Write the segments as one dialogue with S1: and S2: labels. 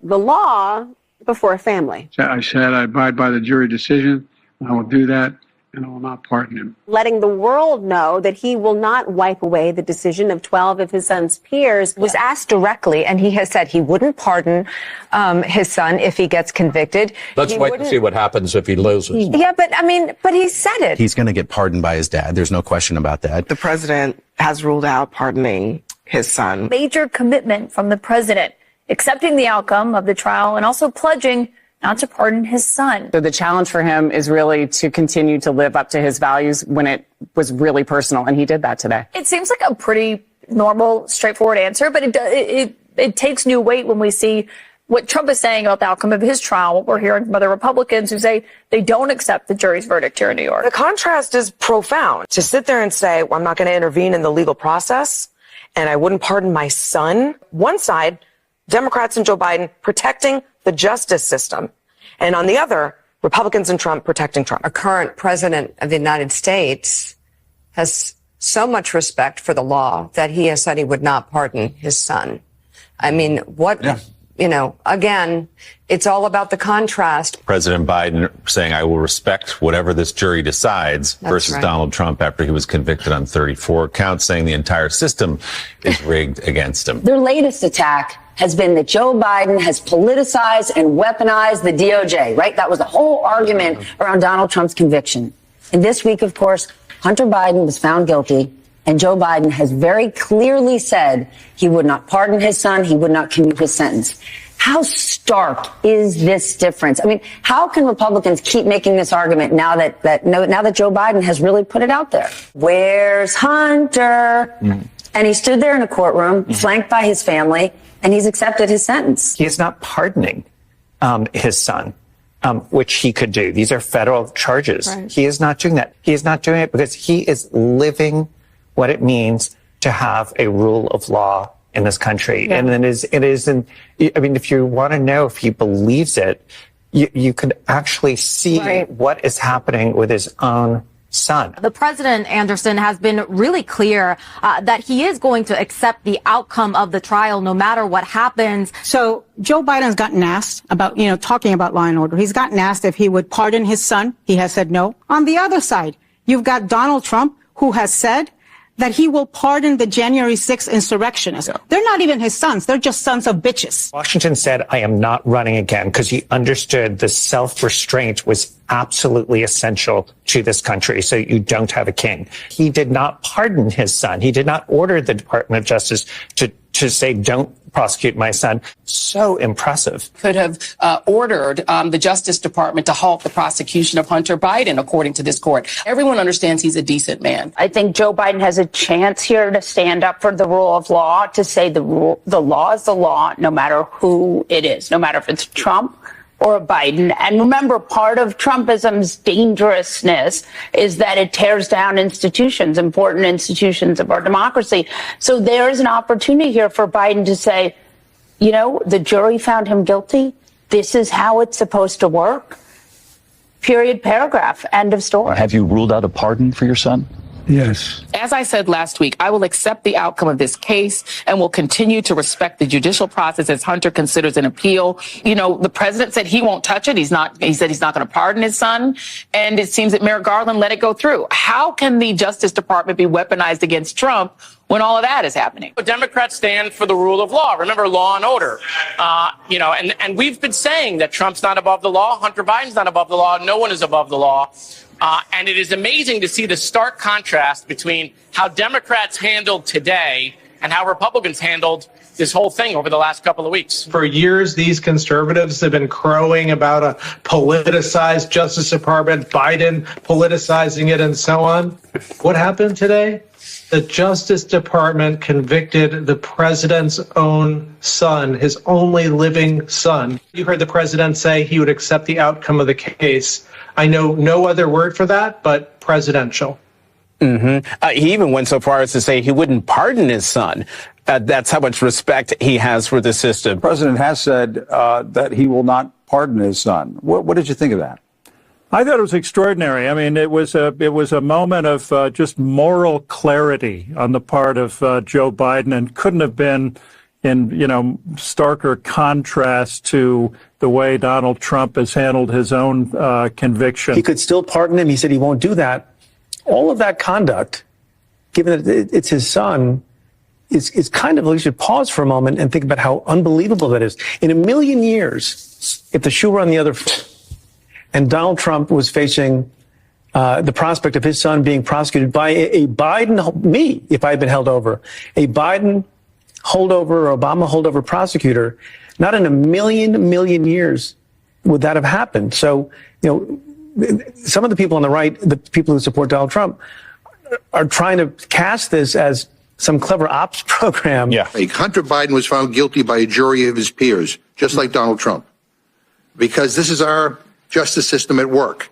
S1: the law before family.
S2: I said I abide by the jury decision. I will do that, and I will not pardon him.
S1: Letting the world know that he will not wipe away the decision of 12 of his son's peers.
S3: Was asked directly, and he has said he wouldn't pardon his son if he gets convicted.
S4: Let's wait and see what happens if he loses.
S3: Yeah, but he said it.
S5: He's going to get pardoned by his dad. There's no question about that.
S6: The president has ruled out pardoning his son.
S7: Major commitment from the president, accepting the outcome of the trial and also pledging not to pardon his son.
S8: So the challenge for him is really to continue to live up to his values when it was really personal, and he did that today.
S7: It seems like a pretty normal, straightforward answer, but it takes new weight when we see what Trump is saying about the outcome of his trial, what we're hearing from other Republicans who say they don't accept the jury's verdict here in New York.
S6: The contrast is profound. To sit there and say, well, I'm not going to intervene in the legal process, and I wouldn't pardon my son. One side, Democrats and Joe Biden protecting the justice system. And on the other, Republicans and Trump protecting Trump.
S3: Our current president of the United States has so much respect for the law that he has said he would not pardon his son. I mean, again, it's all about the contrast.
S9: President Biden saying, I will respect whatever this jury decides versus Donald Trump after he was convicted on 34 counts, saying the entire system is rigged against him.
S10: Their latest attack has been that Joe Biden has politicized and weaponized the DOJ, right? That was the whole argument around Donald Trump's conviction. And this week, of course, Hunter Biden was found guilty, and Joe Biden has very clearly said he would not pardon his son, he would not commute his sentence. How stark is this difference? I mean, how can Republicans keep making this argument now that Joe Biden has really put it out there? Where's Hunter? And he stood there in a courtroom, flanked by his family, and he's accepted his sentence.
S11: He is not pardoning his son, which he could do. These are federal charges. Right. He is not doing that. He is not doing it because he is living what it means to have a rule of law in this country. Yeah. And if you want to know if he believes it, you could actually see what is happening with his own son.
S12: The president, Anderson, has been really clear that he is going to accept the outcome of the trial no matter what happens.
S13: So Joe Biden's gotten asked about, talking about law and order. He's gotten asked if he would pardon his son. He has said no. On the other side, you've got Donald Trump, who has said that he will pardon the January 6th insurrectionists. Yeah. They're not even his sons. They're just sons of bitches.
S11: Washington said, I am not running again, because he understood the self-restraint was absolutely essential to this country, so you don't have a king. He did not pardon his son. He did not order the Department of Justice to say, don't prosecute my son. So impressive.
S14: Could have ordered the Justice Department to halt the prosecution of Hunter Biden, according to this court. Everyone understands he's a decent man.
S15: I think Joe Biden has a chance here to stand up for the rule of law, to say the law is the law, no matter who it is, no matter if it's Trump or Biden. And remember, part of Trumpism's dangerousness is that it tears down institutions, important institutions of our democracy. So there's an opportunity here for Biden to say, the jury found him guilty. This is how it's supposed to work. Period, paragraph, end of story.
S16: Have you ruled out a pardon for your son?
S2: Yes.
S14: As I said last week, I will accept the outcome of this case and will continue to respect the judicial process as Hunter considers an appeal. The president said he won't touch it. He said he's not going to pardon his son. And it seems that Merrick Garland let it go through. How can the Justice Department be weaponized against Trump when all of that is happening?
S17: Democrats stand for the rule of law. Remember, law and order. And we've been saying that Trump's not above the law. Hunter Biden's not above the law. No one is above the law. And it is amazing to see the stark contrast between how Democrats handled today and how Republicans handled this whole thing over the last couple of weeks.
S18: For years, these conservatives have been crowing about a politicized Justice Department, Biden politicizing it, and so on. What happened today? The Justice Department convicted the president's own son, his only living son. You heard the president say he would accept the outcome of the case. I know no other word for that, but presidential.
S19: Mm-hmm. He even went so far as to say he wouldn't pardon his son. That's how much respect he has for the system.
S20: The president has said that he will not pardon his son. What did you think of that?
S6: I thought it was extraordinary. I mean, it was a moment of just moral clarity on the part of Joe Biden, and couldn't have been
S20: in, starker contrast to the way Donald Trump has handled his own conviction.
S21: He could still pardon him. He said he won't do that. All of that conduct, given that it's his son, is kind of, we should pause for a moment and think about how unbelievable that is. In a million years, if the shoe were on the other foot and Donald Trump was facing the prospect of his son being prosecuted by a Biden, if I had been held over, a Biden holdover or Obama holdover prosecutor, not in a million years would that have happened. So, some of the people on the right, the people who support Donald Trump, are trying to cast this as some clever ops program.
S22: Yeah. Hunter Biden was found guilty by a jury of his peers, just like Donald Trump, because this is our justice system at work.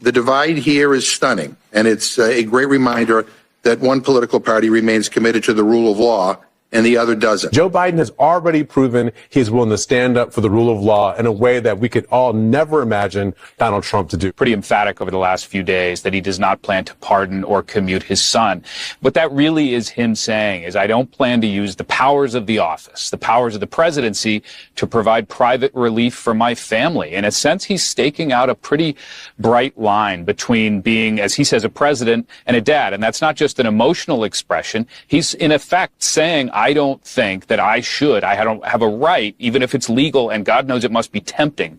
S22: The divide here is stunning, and it's a great reminder that one political party remains committed to the rule of law and the other doesn't.
S23: Joe Biden has already proven he's willing to stand up for the rule of law in a way that we could all never imagine Donald Trump to do.
S24: Pretty emphatic over the last few days that he does not plan to pardon or commute his son. What that really is him saying is, I don't plan to use the powers of the office, the powers of the presidency, to provide private relief for my family. In a sense, he's staking out a pretty bright line between being, as he says, a president and a dad. And that's not just an emotional expression. He's in effect saying, I don't think that I don't have a right, even if it's legal, and God knows it must be tempting,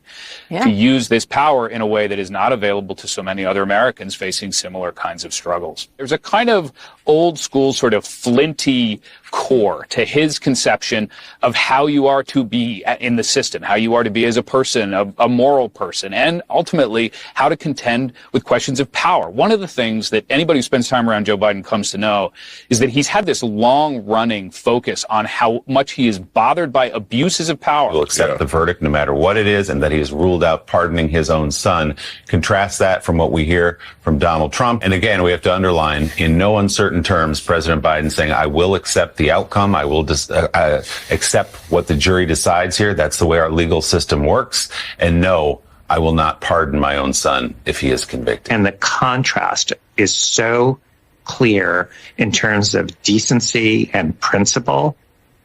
S24: to use this power in a way that is not available to so many other Americans facing similar kinds of struggles. There's a kind of old school sort of flinty core to his conception of how you are to be in the system, how you are to be as a person, a moral person, and ultimately how to contend with questions of power. One of the things that anybody who spends time around Joe Biden comes to know is that he's had this long-running focus on how much he is bothered by abuses of power.
S9: Will accept the verdict no matter what it is, and that he has ruled out pardoning his own son. Contrast that from what we hear from Donald Trump. And again, we have to underline, in no uncertain terms, President Biden saying, I will accept the outcome. I will accept what the jury decides here. That's the way our legal system works. And no, I will not pardon my own son if he is convicted.
S11: And the contrast is so clear in terms of decency and principle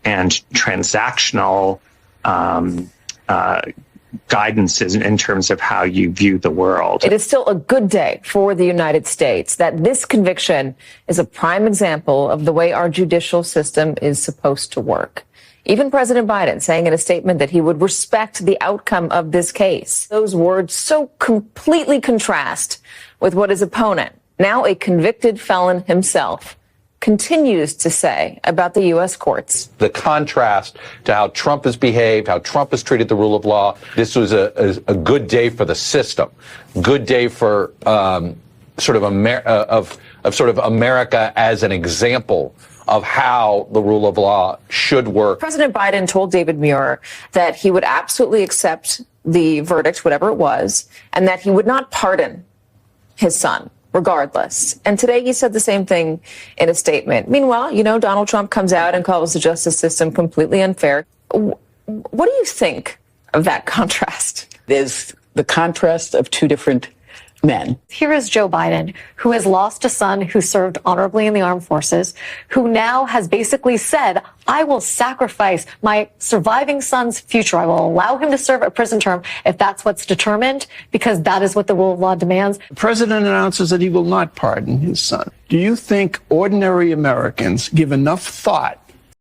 S11: and transactional guidance in terms of how you view the world.
S6: It is still a good day for the United States that this conviction is a prime example of the way our judicial system is supposed to work. Even President Biden saying in a statement that he would respect the outcome of this case. Those words so completely contrast with what his opponent, now a convicted felon himself, continues to say about the U.S. courts.
S4: The contrast to how Trump has behaved, how Trump has treated the rule of law. This was a good day for the system, good day for sort of America as an example of how the rule of law should work.
S6: President Biden told David Muir that he would absolutely accept the verdict, whatever it was, and that he would not pardon his son regardless. And today he said the same thing in a statement. Meanwhile, Donald Trump comes out and calls the justice system completely unfair. What do you think of that contrast?
S25: There's the contrast of two different men.
S26: Here is Joe Biden, who has lost a son who served honorably in the armed forces, who now has basically said, I will sacrifice my surviving son's future. I will allow him to serve a prison term if that's what's determined, because that is what the rule of law demands.
S27: The president announces that he will not pardon his son. Do you think ordinary Americans give enough thought